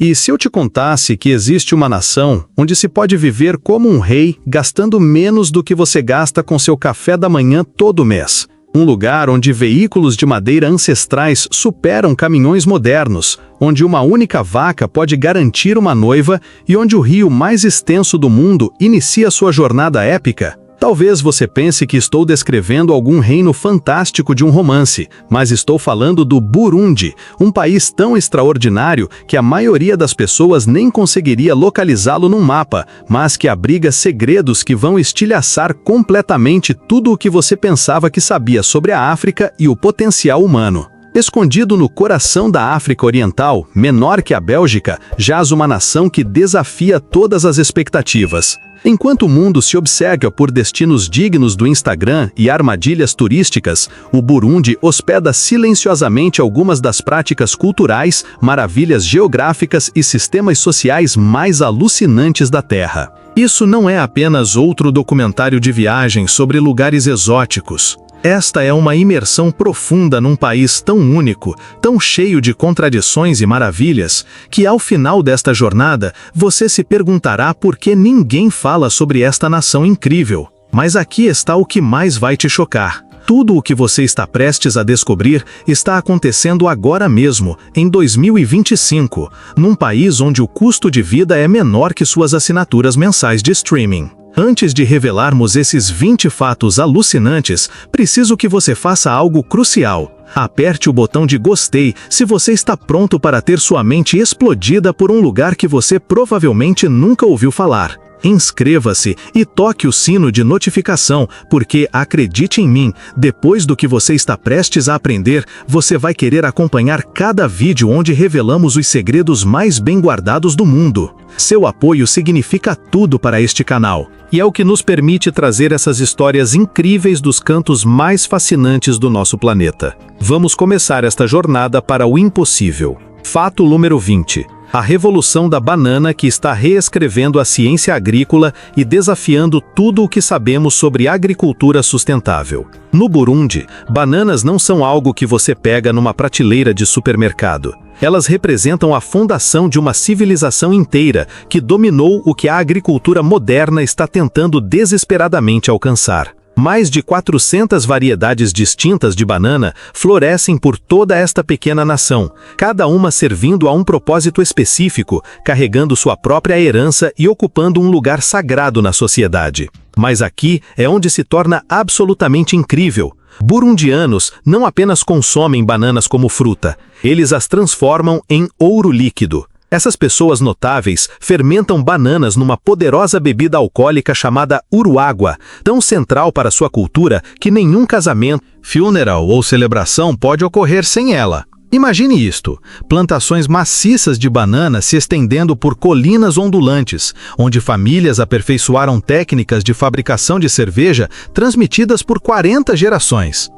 E se eu te contasse que existe uma nação onde se pode viver como um rei, gastando menos do que você gasta com seu café da manhã todo mês? Um lugar onde veículos de madeira ancestrais superam caminhões modernos, onde uma única vaca pode garantir uma noiva e onde o rio mais extenso do mundo inicia sua jornada épica? Talvez você pense que estou descrevendo algum reino fantástico de um romance, mas estou falando do Burundi, um país tão extraordinário que a maioria das pessoas nem conseguiria localizá-lo num mapa, mas que abriga segredos que vão estilhaçar completamente tudo o que você pensava que sabia sobre a África e o potencial humano. Escondido no coração da África Oriental, menor que a Bélgica, jaz uma nação que desafia todas as expectativas. Enquanto o mundo se obcega por destinos dignos do Instagram e armadilhas turísticas, o Burundi hospeda silenciosamente algumas das práticas culturais, maravilhas geográficas e sistemas sociais mais alucinantes da Terra. Isso não é apenas outro documentário de viagem sobre lugares exóticos. Esta é uma imersão profunda num país tão único, tão cheio de contradições e maravilhas, que ao final desta jornada você se perguntará por que ninguém fala sobre esta nação incrível. Mas aqui está o que mais vai te chocar. Tudo o que você está prestes a descobrir está acontecendo agora mesmo, em 2025, num país onde o custo de vida é menor que suas assinaturas mensais de streaming. Antes de revelarmos esses 20 fatos alucinantes, preciso que você faça algo crucial. Aperte o botão de gostei se você está pronto para ter sua mente explodida por um lugar que você provavelmente nunca ouviu falar. Inscreva-se e toque o sino de notificação, porque, acredite em mim, depois do que você está prestes a aprender, você vai querer acompanhar cada vídeo onde revelamos os segredos mais bem guardados do mundo. Seu apoio significa tudo para este canal, e é o que nos permite trazer essas histórias incríveis dos cantos mais fascinantes do nosso planeta. Vamos começar esta jornada para o impossível. Fato número 20. A revolução da banana que está reescrevendo a ciência agrícola e desafiando tudo o que sabemos sobre agricultura sustentável. No Burundi, bananas não são algo que você pega numa prateleira de supermercado. Elas representam a fundação de uma civilização inteira que dominou o que a agricultura moderna está tentando desesperadamente alcançar. Mais de 400 variedades distintas de banana florescem por toda esta pequena nação, cada uma servindo a um propósito específico, carregando sua própria herança e ocupando um lugar sagrado na sociedade. Mas aqui é onde se torna absolutamente incrível. Burundianos não apenas consomem bananas como fruta, eles as transformam em ouro líquido. Essas pessoas notáveis fermentam bananas numa poderosa bebida alcoólica chamada uruágua, tão central para sua cultura que nenhum casamento, funeral ou celebração pode ocorrer sem ela. Imagine isto, plantações maciças de banana se estendendo por colinas ondulantes, onde famílias aperfeiçoaram técnicas de fabricação de cerveja transmitidas por 40 gerações.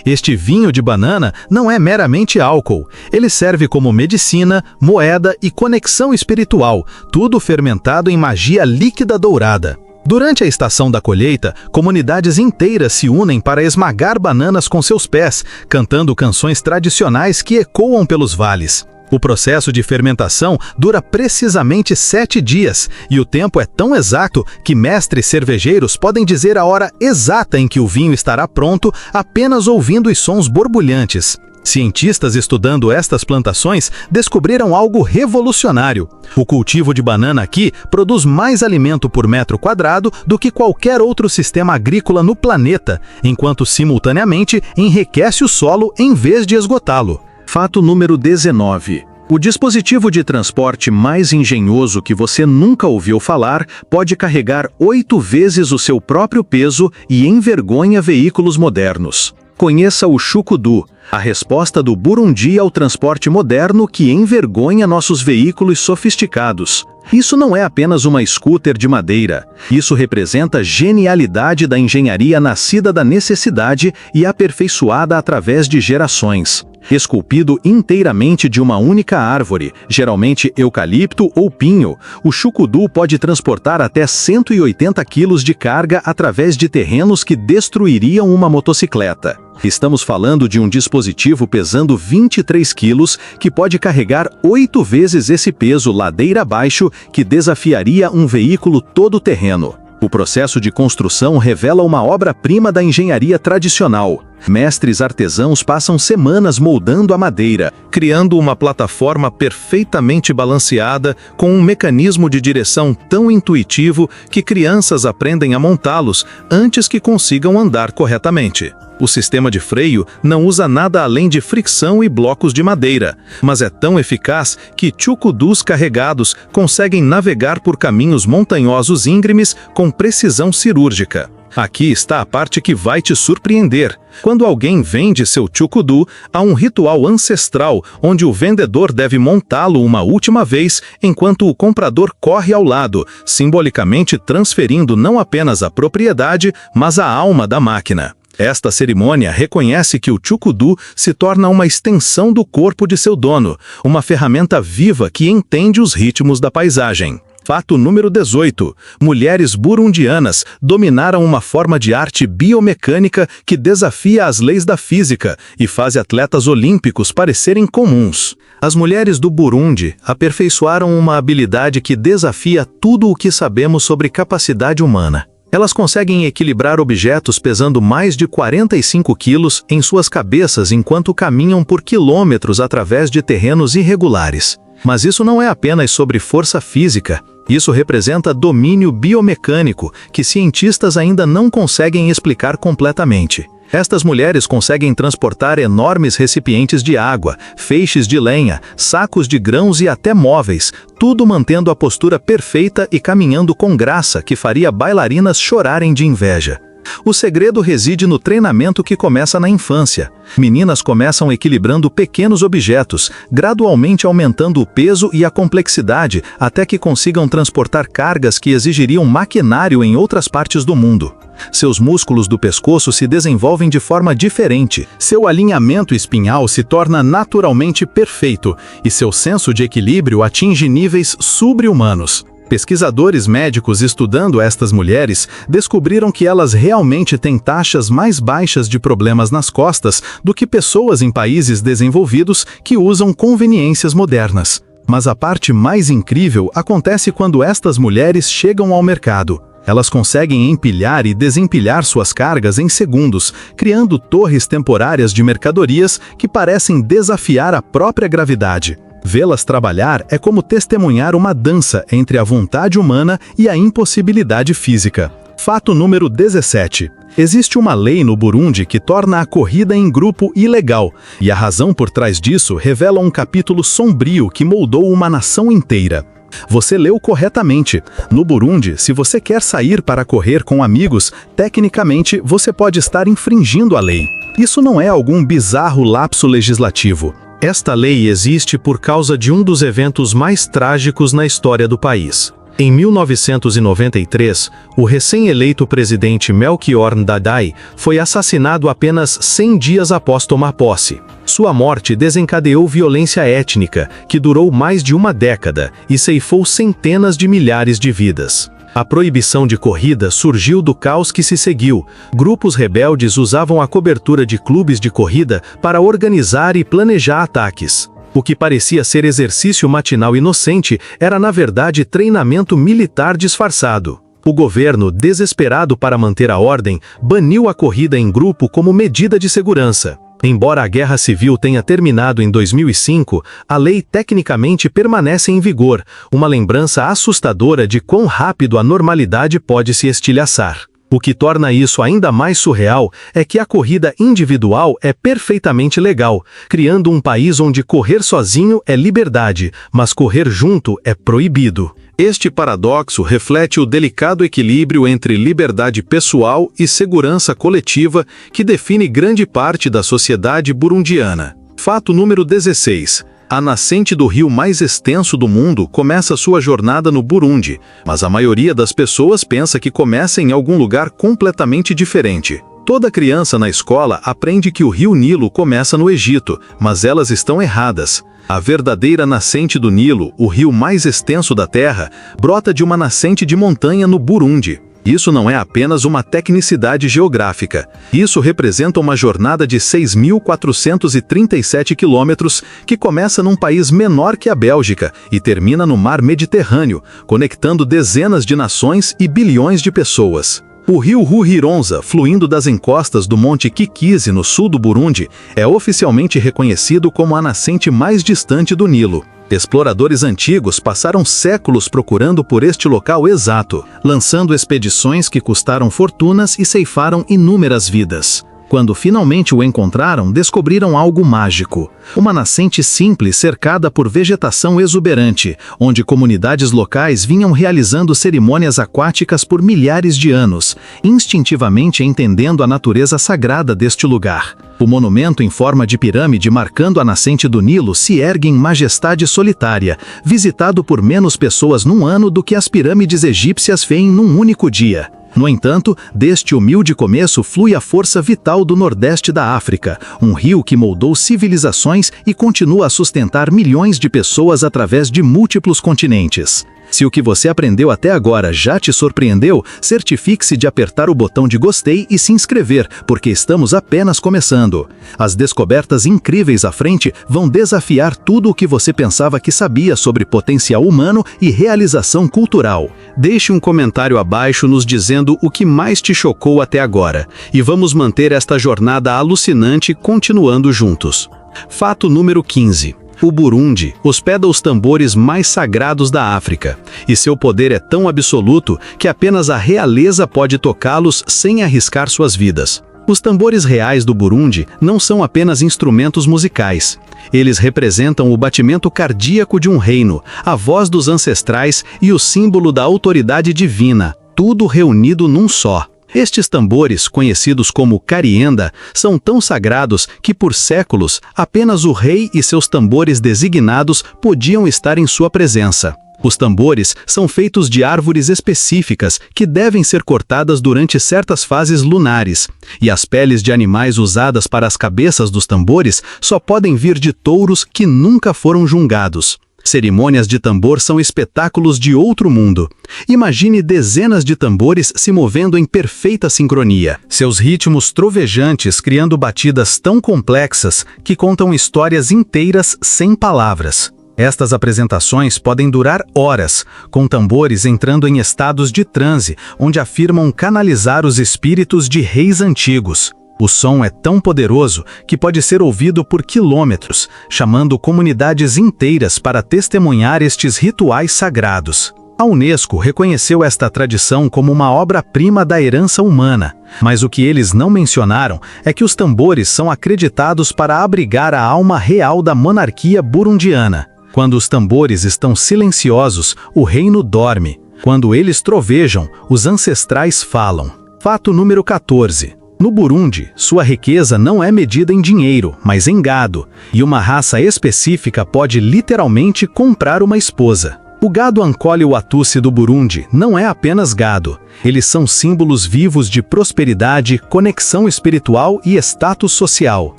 Este vinho de banana não é meramente álcool, ele serve como medicina, moeda e conexão espiritual, tudo fermentado em magia líquida dourada. Durante a estação da colheita, comunidades inteiras se unem para esmagar bananas com seus pés, cantando canções tradicionais que ecoam pelos vales. O processo de fermentação dura precisamente 7 dias, e o tempo é tão exato que mestres cervejeiros podem dizer a hora exata em que o vinho estará pronto apenas ouvindo os sons borbulhantes. Cientistas estudando estas plantações descobriram algo revolucionário. O cultivo de banana aqui produz mais alimento por metro quadrado do que qualquer outro sistema agrícola no planeta, enquanto simultaneamente enriquece o solo em vez de esgotá-lo. Fato número 19. O dispositivo de transporte mais engenhoso que você nunca ouviu falar pode carregar 8 vezes o seu próprio peso e envergonha veículos modernos. Conheça o Chukudu, a resposta do Burundi ao transporte moderno que envergonha nossos veículos sofisticados. Isso não é apenas uma scooter de madeira. Isso representa genialidade da engenharia nascida da necessidade e aperfeiçoada através de gerações. Esculpido inteiramente de uma única árvore, geralmente eucalipto ou pinho, o chucudu pode transportar até 180 quilos de carga através de terrenos que destruiriam uma motocicleta. Estamos falando de um dispositivo pesando 23 quilos que pode carregar 8 vezes esse peso ladeira abaixo, que desafiaria um veículo todo-terreno. O processo de construção revela uma obra-prima da engenharia tradicional. Mestres artesãos passam semanas moldando a madeira, criando uma plataforma perfeitamente balanceada com um mecanismo de direção tão intuitivo que crianças aprendem a montá-los antes que consigam andar corretamente. O sistema de freio não usa nada além de fricção e blocos de madeira, mas é tão eficaz que chucudus carregados conseguem navegar por caminhos montanhosos íngremes com precisão cirúrgica. Aqui está a parte que vai te surpreender. Quando alguém vende seu chucudu, há um ritual ancestral onde o vendedor deve montá-lo uma última vez enquanto o comprador corre ao lado, simbolicamente transferindo não apenas a propriedade, mas a alma da máquina. Esta cerimônia reconhece que o chucudu se torna uma extensão do corpo de seu dono, uma ferramenta viva que entende os ritmos da paisagem. Fato número 18. Mulheres burundianas dominaram uma forma de arte biomecânica que desafia as leis da física e faz atletas olímpicos parecerem comuns. As mulheres do Burundi aperfeiçoaram uma habilidade que desafia tudo o que sabemos sobre capacidade humana. Elas conseguem equilibrar objetos pesando mais de 45 quilos em suas cabeças enquanto caminham por quilômetros através de terrenos irregulares. Mas isso não é apenas sobre força física. Isso representa domínio biomecânico que cientistas ainda não conseguem explicar completamente. Estas mulheres conseguem transportar enormes recipientes de água, feixes de lenha, sacos de grãos e até móveis, tudo mantendo a postura perfeita e caminhando com graça que faria bailarinas chorarem de inveja. O segredo reside no treinamento que começa na infância. Meninas começam equilibrando pequenos objetos, gradualmente aumentando o peso e a complexidade até que consigam transportar cargas que exigiriam maquinário em outras partes do mundo. Seus músculos do pescoço se desenvolvem de forma diferente, seu alinhamento espinhal se torna naturalmente perfeito e seu senso de equilíbrio atinge níveis sobre-humanos. Pesquisadores médicos estudando estas mulheres descobriram que elas realmente têm taxas mais baixas de problemas nas costas do que pessoas em países desenvolvidos que usam conveniências modernas. Mas a parte mais incrível acontece quando estas mulheres chegam ao mercado. Elas conseguem empilhar e desempilhar suas cargas em segundos, criando torres temporárias de mercadorias que parecem desafiar a própria gravidade. Vê-las trabalhar é como testemunhar uma dança entre a vontade humana e a impossibilidade física. Fato número 17. Existe uma lei no Burundi que torna a corrida em grupo ilegal, e a razão por trás disso revela um capítulo sombrio que moldou uma nação inteira. Você leu corretamente. No Burundi, se você quer sair para correr com amigos, tecnicamente você pode estar infringindo a lei. Isso não é algum bizarro lapso legislativo. Esta lei existe por causa de um dos eventos mais trágicos na história do país. Em 1993, o recém-eleito presidente Melchior Ndadaye foi assassinado apenas 100 dias após tomar posse. Sua morte desencadeou violência étnica, que durou mais de uma década e ceifou centenas de milhares de vidas. A proibição de corrida surgiu do caos que se seguiu. Grupos rebeldes usavam a cobertura de clubes de corrida para organizar e planejar ataques. O que parecia ser exercício matinal inocente era, na verdade, treinamento militar disfarçado. O governo, desesperado para manter a ordem, baniu a corrida em grupo como medida de segurança. Embora a guerra civil tenha terminado em 2005, a lei tecnicamente permanece em vigor, uma lembrança assustadora de quão rápido a normalidade pode se estilhaçar. O que torna isso ainda mais surreal é que a corrida individual é perfeitamente legal, criando um país onde correr sozinho é liberdade, mas correr junto é proibido. Este paradoxo reflete o delicado equilíbrio entre liberdade pessoal e segurança coletiva que define grande parte da sociedade burundiana. Fato número 16. A nascente do rio mais extenso do mundo começa sua jornada no Burundi, mas a maioria das pessoas pensa que começa em algum lugar completamente diferente. Toda criança na escola aprende que o rio Nilo começa no Egito, mas elas estão erradas. A verdadeira nascente do Nilo, o rio mais extenso da Terra, brota de uma nascente de montanha no Burundi. Isso não é apenas uma tecnicidade geográfica. Isso representa uma jornada de 6.437 quilômetros que começa num país menor que a Bélgica e termina no mar Mediterrâneo, conectando dezenas de nações e bilhões de pessoas. O rio Ruhironza, fluindo das encostas do Monte Kikizi no sul do Burundi, é oficialmente reconhecido como a nascente mais distante do Nilo. Exploradores antigos passaram séculos procurando por este local exato, lançando expedições que custaram fortunas e ceifaram inúmeras vidas. Quando finalmente o encontraram, descobriram algo mágico. Uma nascente simples cercada por vegetação exuberante, onde comunidades locais vinham realizando cerimônias aquáticas por milhares de anos, instintivamente entendendo a natureza sagrada deste lugar. O monumento em forma de pirâmide marcando a nascente do Nilo se ergue em majestade solitária, visitado por menos pessoas num ano do que as pirâmides egípcias veem num único dia. No entanto, deste humilde começo flui a força vital do Nordeste da África, um rio que moldou civilizações e continua a sustentar milhões de pessoas através de múltiplos continentes. Se o que você aprendeu até agora já te surpreendeu, certifique-se de apertar o botão de gostei e se inscrever, porque estamos apenas começando. As descobertas incríveis à frente vão desafiar tudo o que você pensava que sabia sobre potencial humano e realização cultural. Deixe um comentário abaixo nos dizendo o que mais te chocou até agora, e vamos manter esta jornada alucinante continuando juntos. Fato número 15. O Burundi hospeda os tambores mais sagrados da África, e seu poder é tão absoluto que apenas a realeza pode tocá-los sem arriscar suas vidas. Os tambores reais do Burundi não são apenas instrumentos musicais. Eles representam o batimento cardíaco de um reino, a voz dos ancestrais e o símbolo da autoridade divina, tudo reunido num só. Estes tambores, conhecidos como carienda, são tão sagrados que por séculos apenas o rei e seus tambores designados podiam estar em sua presença. Os tambores são feitos de árvores específicas que devem ser cortadas durante certas fases lunares, e as peles de animais usadas para as cabeças dos tambores só podem vir de touros que nunca foram jungados. Cerimônias de tambor são espetáculos de outro mundo. Imagine dezenas de tambores se movendo em perfeita sincronia, seus ritmos trovejantes criando batidas tão complexas que contam histórias inteiras sem palavras. Estas apresentações podem durar horas, com tambores entrando em estados de transe, onde afirmam canalizar os espíritos de reis antigos. O som é tão poderoso que pode ser ouvido por quilômetros, chamando comunidades inteiras para testemunhar estes rituais sagrados. A Unesco reconheceu esta tradição como uma obra-prima da herança humana, mas o que eles não mencionaram é que os tambores são acreditados para abrigar a alma real da monarquia burundiana. Quando os tambores estão silenciosos, o reino dorme. Quando eles trovejam, os ancestrais falam. Fato número 14. No Burundi, sua riqueza não é medida em dinheiro, mas em gado, e uma raça específica pode literalmente comprar uma esposa. O gado Ankole Watusi do Burundi não é apenas gado. Eles são símbolos vivos de prosperidade, conexão espiritual e status social.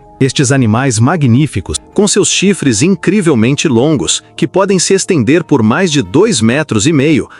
Estes animais magníficos, com seus chifres incrivelmente longos, que podem se estender por mais de 2,5 metros,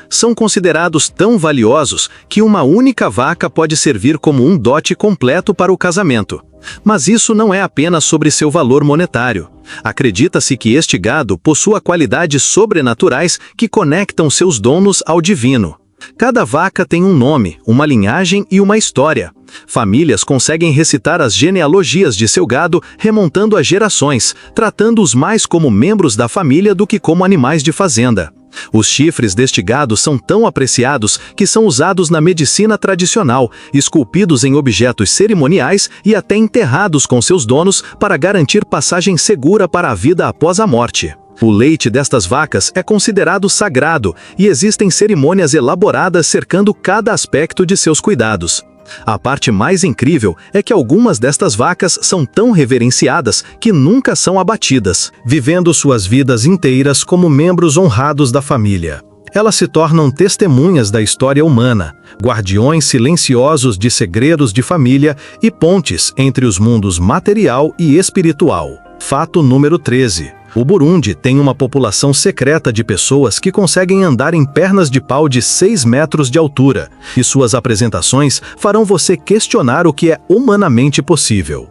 são considerados tão valiosos que uma única vaca pode servir como um dote completo para o casamento. Mas isso não é apenas sobre seu valor monetário. Acredita-se que este gado possua qualidades sobrenaturais que conectam seus donos ao divino. Cada vaca tem um nome, uma linhagem e uma história. Famílias conseguem recitar as genealogias de seu gado remontando a gerações, tratando-os mais como membros da família do que como animais de fazenda. Os chifres deste gado são tão apreciados que são usados na medicina tradicional, esculpidos em objetos cerimoniais e até enterrados com seus donos para garantir passagem segura para a vida após a morte. O leite destas vacas é considerado sagrado e existem cerimônias elaboradas cercando cada aspecto de seus cuidados. A parte mais incrível é que algumas destas vacas são tão reverenciadas que nunca são abatidas, vivendo suas vidas inteiras como membros honrados da família. Elas se tornam testemunhas da história humana, guardiões silenciosos de segredos de família e pontes entre os mundos material e espiritual. Fato número 13. O Burundi tem uma população secreta de pessoas que conseguem andar em pernas de pau de 6 metros de altura, e suas apresentações farão você questionar o que é humanamente possível.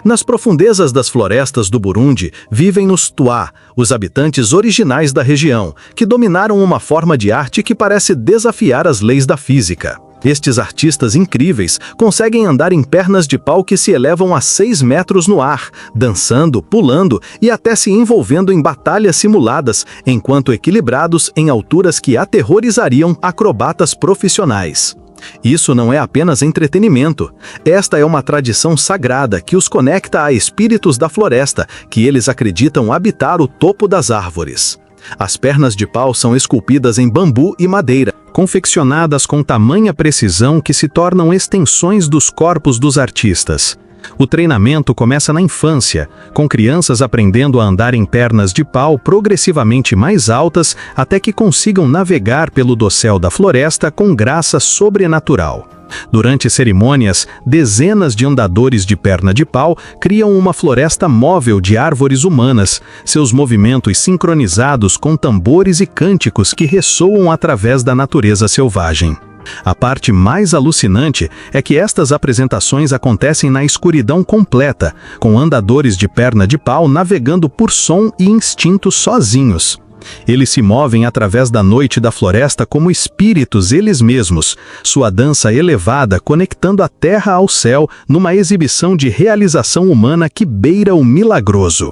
Nas profundezas das florestas do Burundi vivem os Tuá, os habitantes originais da região, que dominaram uma forma de arte que parece desafiar as leis da física. Estes artistas incríveis conseguem andar em pernas de pau que se elevam a 6 metros no ar, dançando, pulando e até se envolvendo em batalhas simuladas, enquanto equilibrados em alturas que aterrorizariam acrobatas profissionais. Isso não é apenas entretenimento. Esta é uma tradição sagrada que os conecta a espíritos da floresta, que eles acreditam habitar o topo das árvores. As pernas de pau são esculpidas em bambu e madeira, confeccionadas com tamanha precisão que se tornam extensões dos corpos dos artistas. O treinamento começa na infância, com crianças aprendendo a andar em pernas de pau progressivamente mais altas até que consigam navegar pelo dossel da floresta com graça sobrenatural. Durante cerimônias, dezenas de andadores de perna de pau criam uma floresta móvel de árvores humanas, seus movimentos sincronizados com tambores e cânticos que ressoam através da natureza selvagem. A parte mais alucinante é que estas apresentações acontecem na escuridão completa, com andadores de perna de pau navegando por som e instinto sozinhos. Eles se movem através da noite da floresta como espíritos eles mesmos, sua dança elevada conectando a terra ao céu numa exibição de realização humana que beira o milagroso.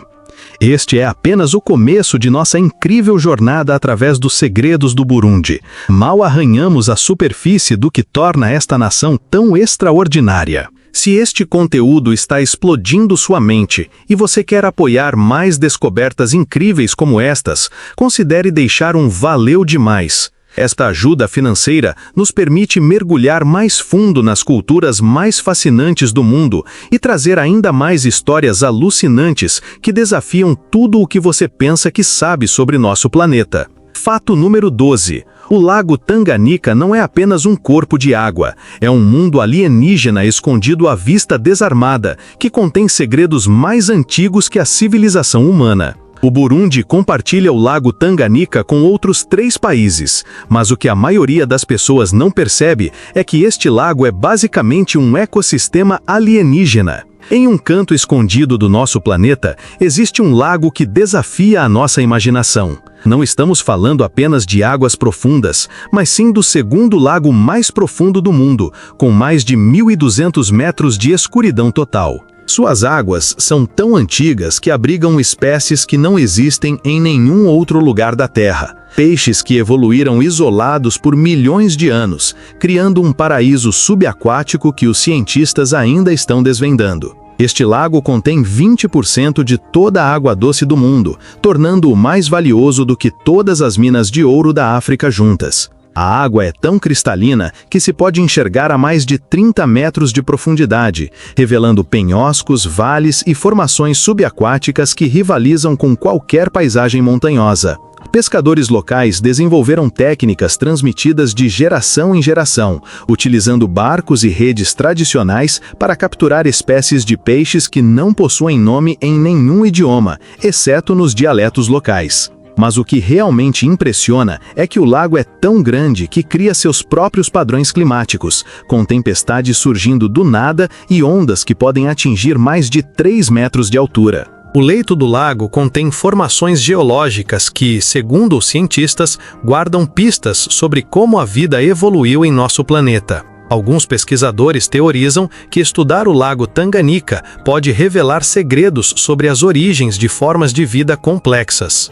Este é apenas o começo de nossa incrível jornada através dos segredos do Burundi. Mal arranhamos a superfície do que torna esta nação tão extraordinária. Se este conteúdo está explodindo sua mente e você quer apoiar mais descobertas incríveis como estas, considere deixar um valeu demais. Esta ajuda financeira nos permite mergulhar mais fundo nas culturas mais fascinantes do mundo e trazer ainda mais histórias alucinantes que desafiam tudo o que você pensa que sabe sobre nosso planeta. Fato número 12. O lago Tanganyika não é apenas um corpo de água, é um mundo alienígena escondido à vista desarmada, que contém segredos mais antigos que a civilização humana. O Burundi compartilha o lago Tanganyika com outros 3 países, mas o que a maioria das pessoas não percebe é que este lago é basicamente um ecossistema alienígena. Em um canto escondido do nosso planeta, existe um lago que desafia a nossa imaginação. Não estamos falando apenas de águas profundas, mas sim do segundo lago mais profundo do mundo, com mais de 1.200 metros de escuridão total. Suas águas são tão antigas que abrigam espécies que não existem em nenhum outro lugar da Terra. Peixes que evoluíram isolados por milhões de anos, criando um paraíso subaquático que os cientistas ainda estão desvendando. Este lago contém 20% de toda a água doce do mundo, tornando-o mais valioso do que todas as minas de ouro da África juntas. A água é tão cristalina que se pode enxergar a mais de 30 metros de profundidade, revelando penhoscos, vales e formações subaquáticas que rivalizam com qualquer paisagem montanhosa. Pescadores locais desenvolveram técnicas transmitidas de geração em geração, utilizando barcos e redes tradicionais para capturar espécies de peixes que não possuem nome em nenhum idioma, exceto nos dialetos locais. Mas o que realmente impressiona é que o lago é tão grande que cria seus próprios padrões climáticos, com tempestades surgindo do nada e ondas que podem atingir mais de 3 metros de altura. O leito do lago contém formações geológicas que, segundo os cientistas, guardam pistas sobre como a vida evoluiu em nosso planeta. Alguns pesquisadores teorizam que estudar o lago Tanganyika pode revelar segredos sobre as origens de formas de vida complexas.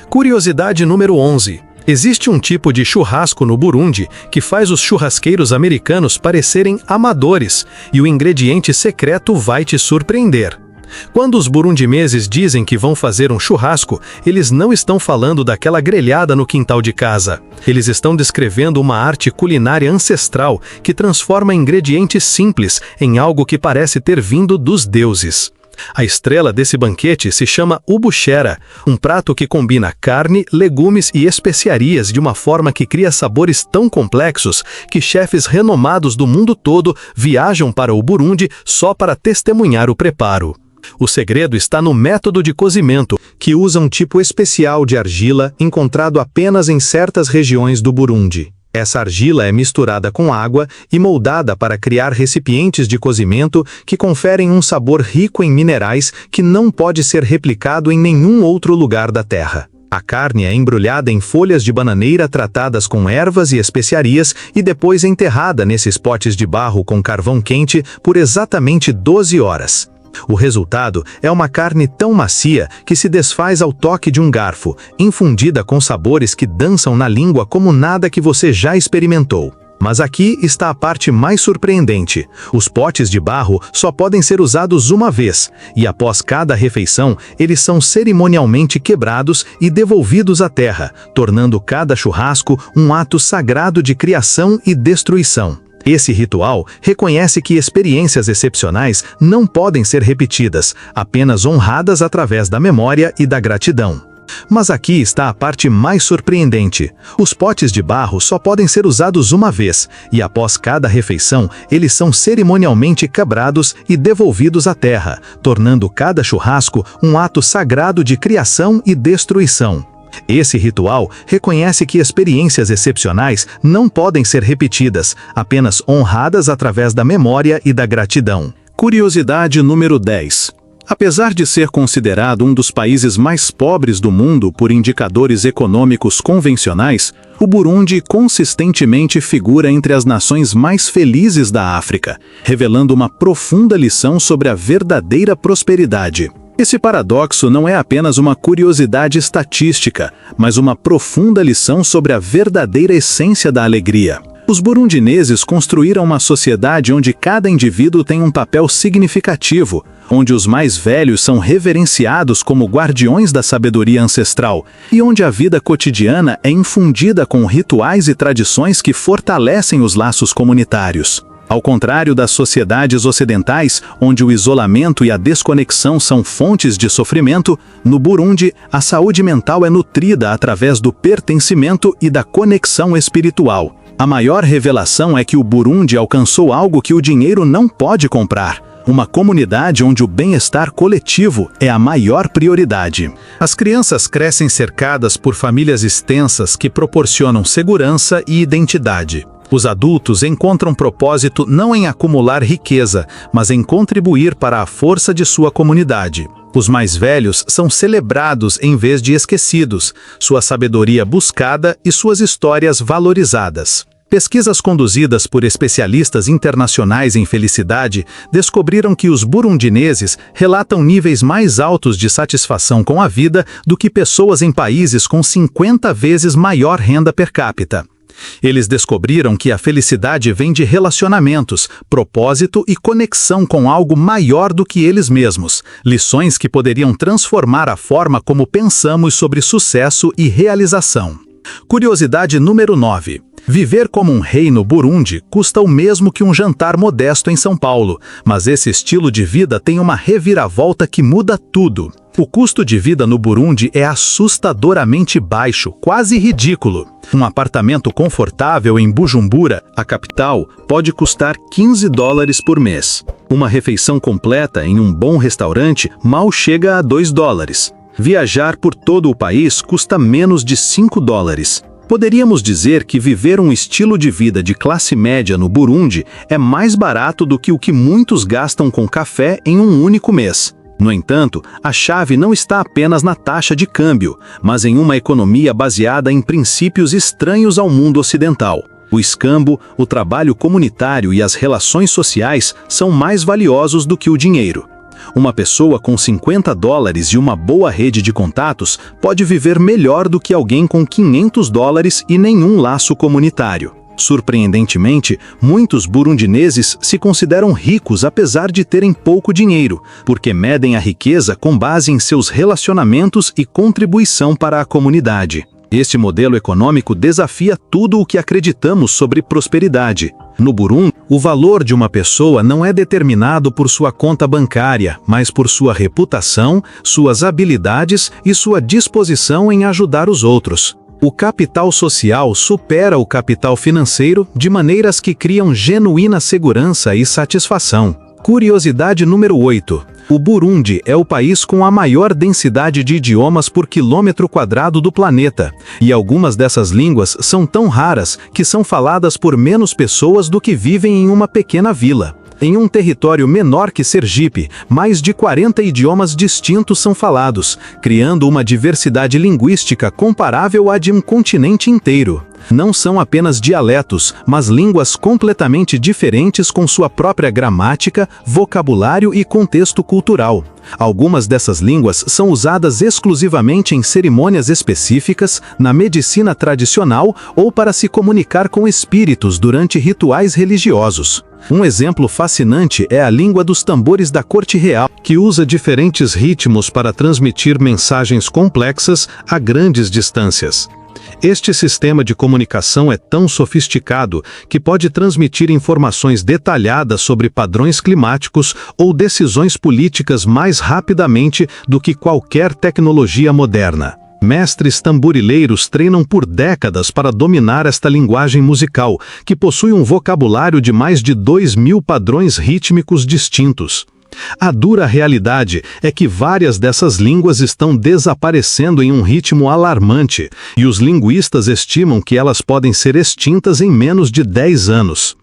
Curiosidade número 11. Existe um tipo de churrasco no Burundi que faz os churrasqueiros americanos parecerem amadores, e o ingrediente secreto vai te surpreender. Quando os burundimeses dizem que vão fazer um churrasco, eles não estão falando daquela grelhada no quintal de casa. Eles estão descrevendo uma arte culinária ancestral que transforma ingredientes simples em algo que parece ter vindo dos deuses. A estrela desse banquete se chama ubuchera, um prato que combina carne, legumes e especiarias de uma forma que cria sabores tão complexos que chefes renomados do mundo todo viajam para o Burundi só para testemunhar o preparo. O segredo está no método de cozimento, que usa um tipo especial de argila encontrado apenas em certas regiões do Burundi. Essa argila é misturada com água e moldada para criar recipientes de cozimento que conferem um sabor rico em minerais que não pode ser replicado em nenhum outro lugar da terra. A carne é embrulhada em folhas de bananeira tratadas com ervas e especiarias e depois enterrada nesses potes de barro com carvão quente por exatamente 12 horas. O resultado é uma carne tão macia que se desfaz ao toque de um garfo, infundida com sabores que dançam na língua como nada que você já experimentou. Mas aqui está a parte mais surpreendente. Os potes de barro só podem ser usados uma vez, e após cada refeição, eles são cerimonialmente quebrados e devolvidos à terra, tornando cada churrasco um ato sagrado de criação e destruição. Esse ritual reconhece que experiências excepcionais não podem ser repetidas, apenas honradas através da memória e da gratidão. Mas aqui está a parte mais surpreendente. Os potes de barro só podem ser usados uma vez, e após cada refeição, eles são cerimonialmente quebrados e devolvidos à terra, tornando cada churrasco um ato sagrado de criação e destruição. Esse ritual reconhece que experiências excepcionais não podem ser repetidas, apenas honradas através da memória e da gratidão. Curiosidade número 10. Apesar de ser considerado um dos países mais pobres do mundo por indicadores econômicos convencionais, o Burundi consistentemente figura entre as nações mais felizes da África, revelando uma profunda lição sobre a verdadeira prosperidade. Esse paradoxo não é apenas uma curiosidade estatística, mas uma profunda lição sobre a verdadeira essência da alegria. Os burundineses construíram uma sociedade onde cada indivíduo tem um papel significativo, onde os mais velhos são reverenciados como guardiões da sabedoria ancestral e onde a vida cotidiana é infundida com rituais e tradições que fortalecem os laços comunitários. Ao contrário das sociedades ocidentais, onde o isolamento e a desconexão são fontes de sofrimento, no Burundi, a saúde mental é nutrida através do pertencimento e da conexão espiritual. A maior revelação é que o Burundi alcançou algo que o dinheiro não pode comprar: uma comunidade onde o bem-estar coletivo é a maior prioridade. As crianças crescem cercadas por famílias extensas que proporcionam segurança e identidade. Os adultos encontram propósito não em acumular riqueza, mas em contribuir para a força de sua comunidade. Os mais velhos são celebrados em vez de esquecidos, sua sabedoria buscada e suas histórias valorizadas. Pesquisas conduzidas por especialistas internacionais em felicidade descobriram que os burundineses relatam níveis mais altos de satisfação com a vida do que pessoas em países com 50 vezes maior renda per capita. Eles descobriram que a felicidade vem de relacionamentos, propósito e conexão com algo maior do que eles mesmos, lições que poderiam transformar a forma como pensamos sobre sucesso e realização. Curiosidade número 9. Viver como um rei no Burundi custa o mesmo que um jantar modesto em São Paulo, mas esse estilo de vida tem uma reviravolta que muda tudo. O custo de vida no Burundi é assustadoramente baixo, quase ridículo. Um apartamento confortável em Bujumbura, a capital, pode custar $15 por mês. Uma refeição completa em um bom restaurante mal chega a $2. Viajar por todo o país custa menos de $5. Poderíamos dizer que viver um estilo de vida de classe média no Burundi é mais barato do que o que muitos gastam com café em um único mês. No entanto, a chave não está apenas na taxa de câmbio, mas em uma economia baseada em princípios estranhos ao mundo ocidental. O escambo, o trabalho comunitário e as relações sociais são mais valiosos do que o dinheiro. Uma pessoa com $50 e uma boa rede de contatos pode viver melhor do que alguém com $500 e nenhum laço comunitário. Surpreendentemente, muitos burundineses se consideram ricos apesar de terem pouco dinheiro, porque medem a riqueza com base em seus relacionamentos e contribuição para a comunidade. Este modelo econômico desafia tudo o que acreditamos sobre prosperidade. No Burundi, o valor de uma pessoa não é determinado por sua conta bancária, mas por sua reputação, suas habilidades e sua disposição em ajudar os outros. O capital social supera o capital financeiro de maneiras que criam genuína segurança e satisfação. Curiosidade número 8. O Burundi é o país com a maior densidade de idiomas por quilômetro quadrado do planeta, e algumas dessas línguas são tão raras que são faladas por menos pessoas do que vivem em uma pequena vila. Em um território menor que Sergipe, mais de 40 idiomas distintos são falados, criando uma diversidade linguística comparável à de um continente inteiro. Não são apenas dialetos, mas línguas completamente diferentes com sua própria gramática, vocabulário e contexto cultural. Algumas dessas línguas são usadas exclusivamente em cerimônias específicas, na medicina tradicional ou para se comunicar com espíritos durante rituais religiosos. Um exemplo fascinante é a língua dos tambores da corte real, que usa diferentes ritmos para transmitir mensagens complexas a grandes distâncias. Este sistema de comunicação é tão sofisticado que pode transmitir informações detalhadas sobre padrões climáticos ou decisões políticas mais rapidamente do que qualquer tecnologia moderna. Mestres tamborileiros treinam por décadas para dominar esta linguagem musical, que possui um vocabulário de mais de 2.000 padrões rítmicos distintos. A dura realidade é que várias dessas línguas estão desaparecendo em um ritmo alarmante, e os linguistas estimam que elas podem ser extintas em menos de 10 anos.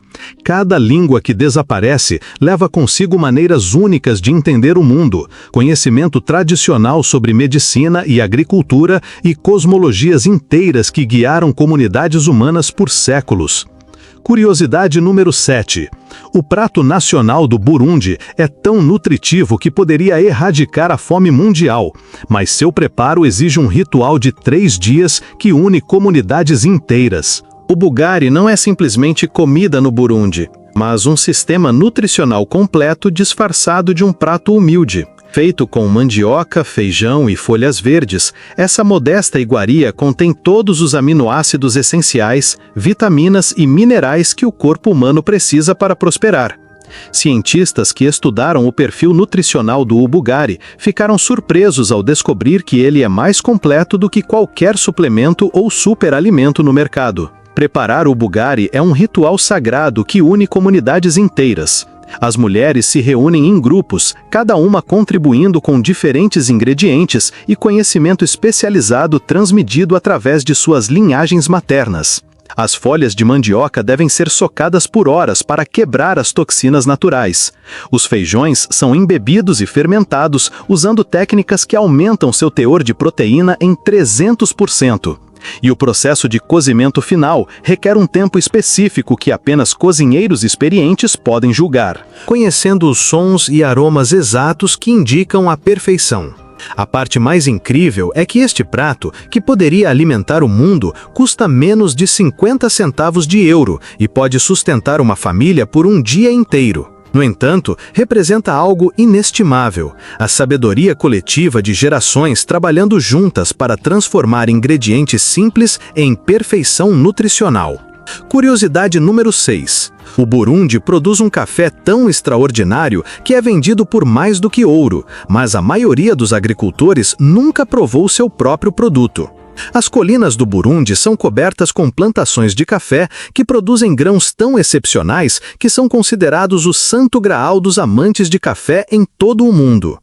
Cada língua que desaparece leva consigo maneiras únicas de entender o mundo, conhecimento tradicional sobre medicina e agricultura e cosmologias inteiras que guiaram comunidades humanas por séculos. Curiosidade número 7. O prato nacional do Burundi é tão nutritivo que poderia erradicar a fome mundial, mas seu preparo exige um ritual de 3 dias que une comunidades inteiras. O bugari não é simplesmente comida no Burundi, mas um sistema nutricional completo disfarçado de um prato humilde. Feito com mandioca, feijão e folhas verdes, essa modesta iguaria contém todos os aminoácidos essenciais, vitaminas e minerais que o corpo humano precisa para prosperar. Cientistas que estudaram o perfil nutricional do ubugari ficaram surpresos ao descobrir que ele é mais completo do que qualquer suplemento ou superalimento no mercado. Preparar o ubugari é um ritual sagrado que une comunidades inteiras. As mulheres se reúnem em grupos, cada uma contribuindo com diferentes ingredientes e conhecimento especializado transmitido através de suas linhagens maternas. As folhas de mandioca devem ser socadas por horas para quebrar as toxinas naturais. Os feijões são embebidos e fermentados usando técnicas que aumentam seu teor de proteína em 300%. E o processo de cozimento final requer um tempo específico que apenas cozinheiros experientes podem julgar, conhecendo os sons e aromas exatos que indicam a perfeição. A parte mais incrível é que este prato, que poderia alimentar o mundo, custa menos de 50 centavos de euro e pode sustentar uma família por um dia inteiro. No entanto, representa algo inestimável, a sabedoria coletiva de gerações trabalhando juntas para transformar ingredientes simples em perfeição nutricional. Curiosidade número 6. O Burundi produz um café tão extraordinário que é vendido por mais do que ouro, mas a maioria dos agricultores nunca provou seu próprio produto. As colinas do Burundi são cobertas com plantações de café que produzem grãos tão excepcionais que são considerados o santo graal dos amantes de café em todo o mundo.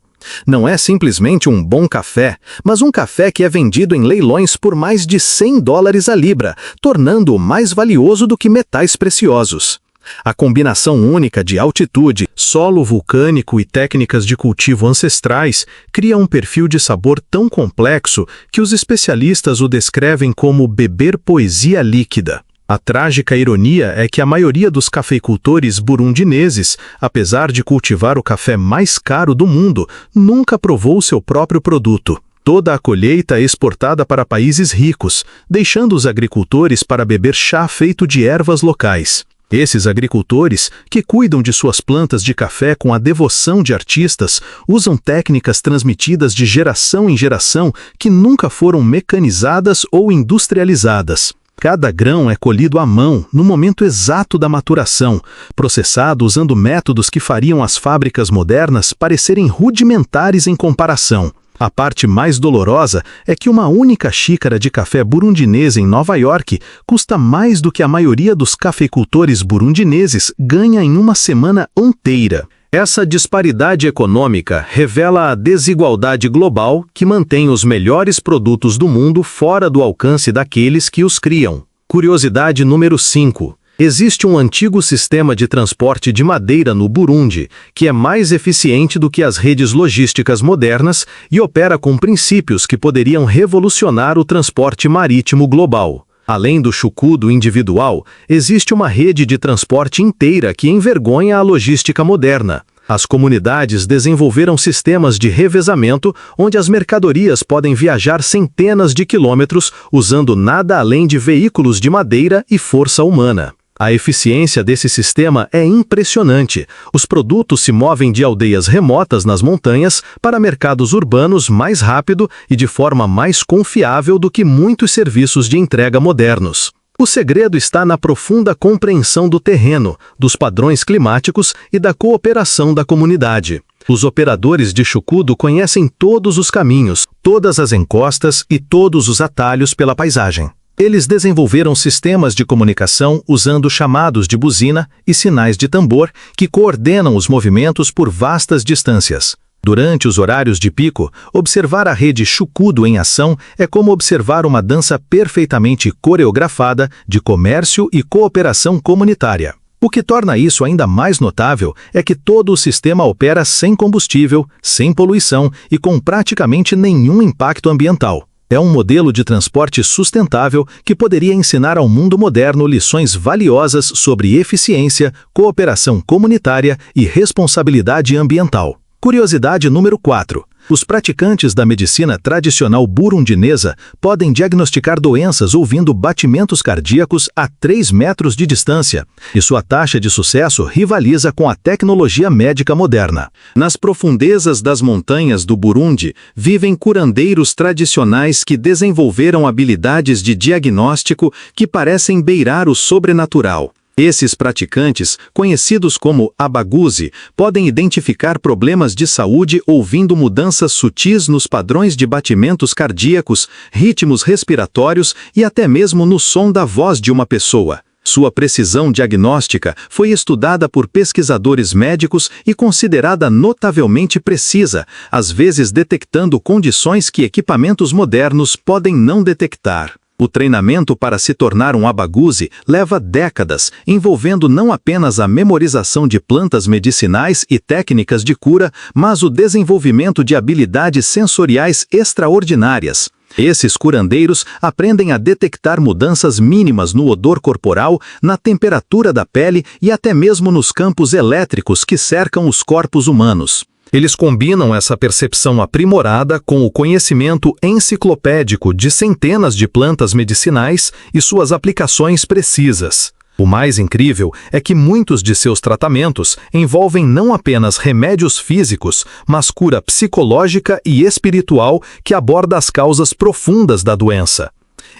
Não é simplesmente um bom café, mas um café que é vendido em leilões por mais de $100 a libra, tornando-o mais valioso do que metais preciosos. A combinação única de altitude, solo vulcânico e técnicas de cultivo ancestrais cria um perfil de sabor tão complexo que os especialistas o descrevem como beber poesia líquida. A trágica ironia é que a maioria dos cafeicultores burundineses, apesar de cultivar o café mais caro do mundo, nunca provou seu próprio produto. Toda a colheita é exportada para países ricos, deixando os agricultores para beber chá feito de ervas locais. Esses agricultores, que cuidam de suas plantas de café com a devoção de artistas, usam técnicas transmitidas de geração em geração que nunca foram mecanizadas ou industrializadas. Cada grão é colhido à mão, no momento exato da maturação, processado usando métodos que fariam as fábricas modernas parecerem rudimentares em comparação. A parte mais dolorosa é que uma única xícara de café burundinês em Nova York custa mais do que a maioria dos cafeicultores burundineses ganha em uma semana inteira. Essa disparidade econômica revela a desigualdade global que mantém os melhores produtos do mundo fora do alcance daqueles que os criam. Curiosidade número 5. Existe um antigo sistema de transporte de madeira no Burundi, que é mais eficiente do que as redes logísticas modernas e opera com princípios que poderiam revolucionar o transporte marítimo global. Além do chucudo individual, existe uma rede de transporte inteira que envergonha a logística moderna. As comunidades desenvolveram sistemas de revezamento onde as mercadorias podem viajar centenas de quilômetros usando nada além de veículos de madeira e força humana. A eficiência desse sistema é impressionante. Os produtos se movem de aldeias remotas nas montanhas para mercados urbanos mais rápido e de forma mais confiável do que muitos serviços de entrega modernos. O segredo está na profunda compreensão do terreno, dos padrões climáticos e da cooperação da comunidade. Os operadores de chucudo conhecem todos os caminhos, todas as encostas e todos os atalhos pela paisagem. Eles desenvolveram sistemas de comunicação usando chamados de buzina e sinais de tambor que coordenam os movimentos por vastas distâncias. Durante os horários de pico, observar a rede chucudo em ação é como observar uma dança perfeitamente coreografada de comércio e cooperação comunitária. O que torna isso ainda mais notável é que todo o sistema opera sem combustível, sem poluição e com praticamente nenhum impacto ambiental. É um modelo de transporte sustentável que poderia ensinar ao mundo moderno lições valiosas sobre eficiência, cooperação comunitária e responsabilidade ambiental. Curiosidade número 4. Os praticantes da medicina tradicional burundinesa podem diagnosticar doenças ouvindo batimentos cardíacos a 3 metros de distância, e sua taxa de sucesso rivaliza com a tecnologia médica moderna. Nas profundezas das montanhas do Burundi, vivem curandeiros tradicionais que desenvolveram habilidades de diagnóstico que parecem beirar o sobrenatural. Esses praticantes, conhecidos como abaguzi, podem identificar problemas de saúde ouvindo mudanças sutis nos padrões de batimentos cardíacos, ritmos respiratórios e até mesmo no som da voz de uma pessoa. Sua precisão diagnóstica foi estudada por pesquisadores médicos e considerada notavelmente precisa, às vezes detectando condições que equipamentos modernos podem não detectar. O treinamento para se tornar um abaguzi leva décadas, envolvendo não apenas a memorização de plantas medicinais e técnicas de cura, mas o desenvolvimento de habilidades sensoriais extraordinárias. Esses curandeiros aprendem a detectar mudanças mínimas no odor corporal, na temperatura da pele e até mesmo nos campos elétricos que cercam os corpos humanos. Eles combinam essa percepção aprimorada com o conhecimento enciclopédico de centenas de plantas medicinais e suas aplicações precisas. O mais incrível é que muitos de seus tratamentos envolvem não apenas remédios físicos, mas cura psicológica e espiritual que aborda as causas profundas da doença.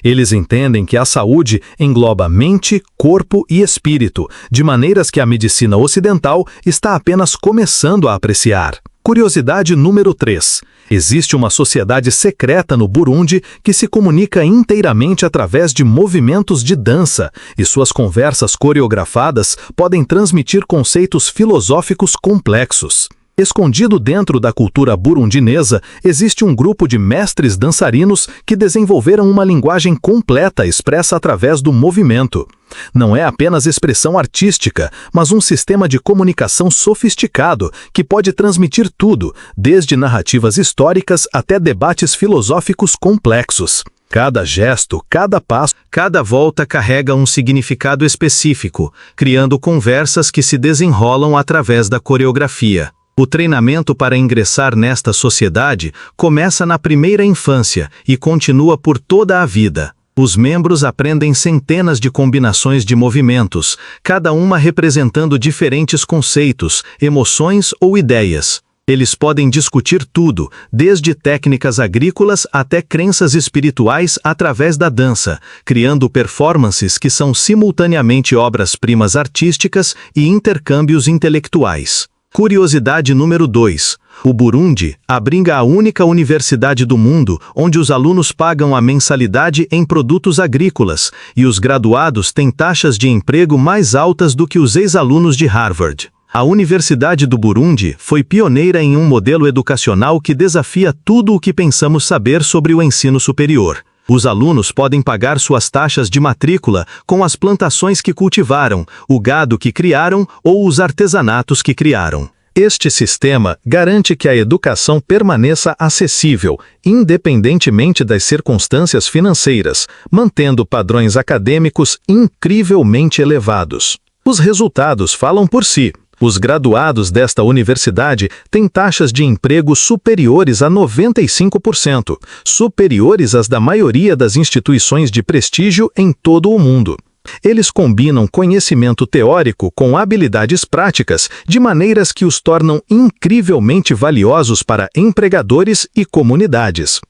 Eles entendem que a saúde engloba mente, corpo e espírito, de maneiras que a medicina ocidental está apenas começando a apreciar. Curiosidade número 3. Existe uma sociedade secreta no Burundi que se comunica inteiramente através de movimentos de dança, e suas conversas coreografadas podem transmitir conceitos filosóficos complexos. Escondido dentro da cultura burundinesa, existe um grupo de mestres dançarinos que desenvolveram uma linguagem completa expressa através do movimento. Não é apenas expressão artística, mas um sistema de comunicação sofisticado que pode transmitir tudo, desde narrativas históricas até debates filosóficos complexos. Cada gesto, cada passo, cada volta carrega um significado específico, criando conversas que se desenrolam através da coreografia. O treinamento para ingressar nesta sociedade começa na primeira infância e continua por toda a vida. Os membros aprendem centenas de combinações de movimentos, cada uma representando diferentes conceitos, emoções ou ideias. Eles podem discutir tudo, desde técnicas agrícolas até crenças espirituais através da dança, criando performances que são simultaneamente obras-primas artísticas e intercâmbios intelectuais. Curiosidade número 2. O Burundi abriga a única universidade do mundo onde os alunos pagam a mensalidade em produtos agrícolas e os graduados têm taxas de emprego mais altas do que os ex-alunos de Harvard. A Universidade do Burundi foi pioneira em um modelo educacional que desafia tudo o que pensamos saber sobre o ensino superior. Os alunos podem pagar suas taxas de matrícula com as plantações que cultivaram, o gado que criaram ou os artesanatos que criaram. Este sistema garante que a educação permaneça acessível, independentemente das circunstâncias financeiras, mantendo padrões acadêmicos incrivelmente elevados. Os resultados falam por si. Os graduados desta universidade têm taxas de emprego superiores a 95%, superiores às da maioria das instituições de prestígio em todo o mundo. Eles combinam conhecimento teórico com habilidades práticas, de maneiras que os tornam incrivelmente valiosos para empregadores e comunidades.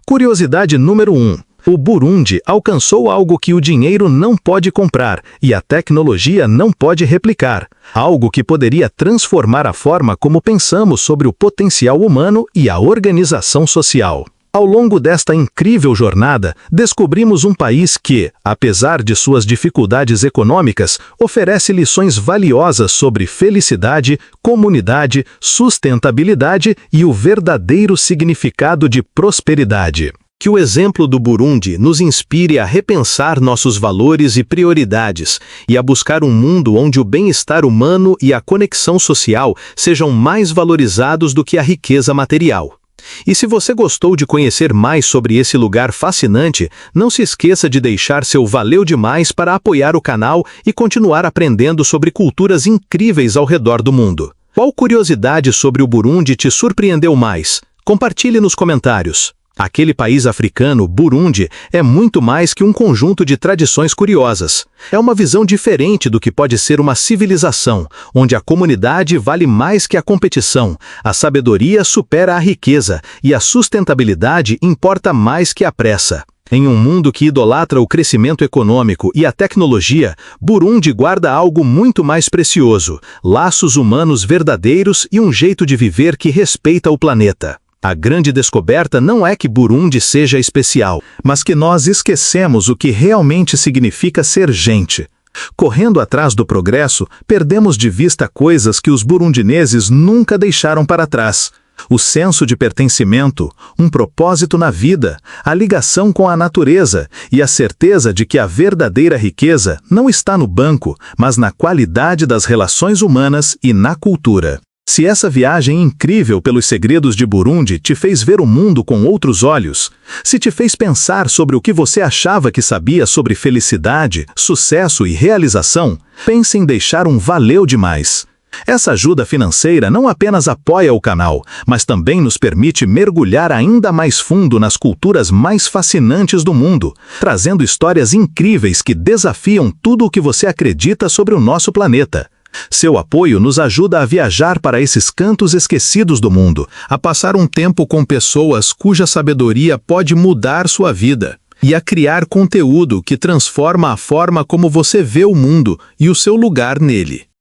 Curiosidade número 1. O Burundi alcançou algo que o dinheiro não pode comprar e a tecnologia não pode replicar. Algo que poderia transformar a forma como pensamos sobre o potencial humano e a organização social. Ao longo desta incrível jornada, descobrimos um país que, apesar de suas dificuldades econômicas, oferece lições valiosas sobre felicidade, comunidade, sustentabilidade e o verdadeiro significado de prosperidade. Que o exemplo do Burundi nos inspire a repensar nossos valores e prioridades e a buscar um mundo onde o bem-estar humano e a conexão social sejam mais valorizados do que a riqueza material. E se você gostou de conhecer mais sobre esse lugar fascinante, não se esqueça de deixar seu valeu demais para apoiar o canal e continuar aprendendo sobre culturas incríveis ao redor do mundo. Qual curiosidade sobre o Burundi te surpreendeu mais? Compartilhe nos comentários. Aquele país africano, Burundi, é muito mais que um conjunto de tradições curiosas. É uma visão diferente do que pode ser uma civilização, onde a comunidade vale mais que a competição, a sabedoria supera a riqueza e a sustentabilidade importa mais que a pressa. Em um mundo que idolatra o crescimento econômico e a tecnologia, Burundi guarda algo muito mais precioso: laços humanos verdadeiros e um jeito de viver que respeita o planeta. A grande descoberta não é que Burundi seja especial, mas que nós esquecemos o que realmente significa ser gente. Correndo atrás do progresso, perdemos de vista coisas que os burundineses nunca deixaram para trás. O senso de pertencimento, um propósito na vida, a ligação com a natureza e a certeza de que a verdadeira riqueza não está no banco, mas na qualidade das relações humanas e na cultura. Se essa viagem incrível pelos segredos de Burundi te fez ver o mundo com outros olhos, se te fez pensar sobre o que você achava que sabia sobre felicidade, sucesso e realização, pense em deixar um valeu demais. Essa ajuda financeira não apenas apoia o canal, mas também nos permite mergulhar ainda mais fundo nas culturas mais fascinantes do mundo, trazendo histórias incríveis que desafiam tudo o que você acredita sobre o nosso planeta. Seu apoio nos ajuda a viajar para esses cantos esquecidos do mundo, a passar um tempo com pessoas cuja sabedoria pode mudar sua vida, e a criar conteúdo que transforma a forma como você vê o mundo e o seu lugar nele.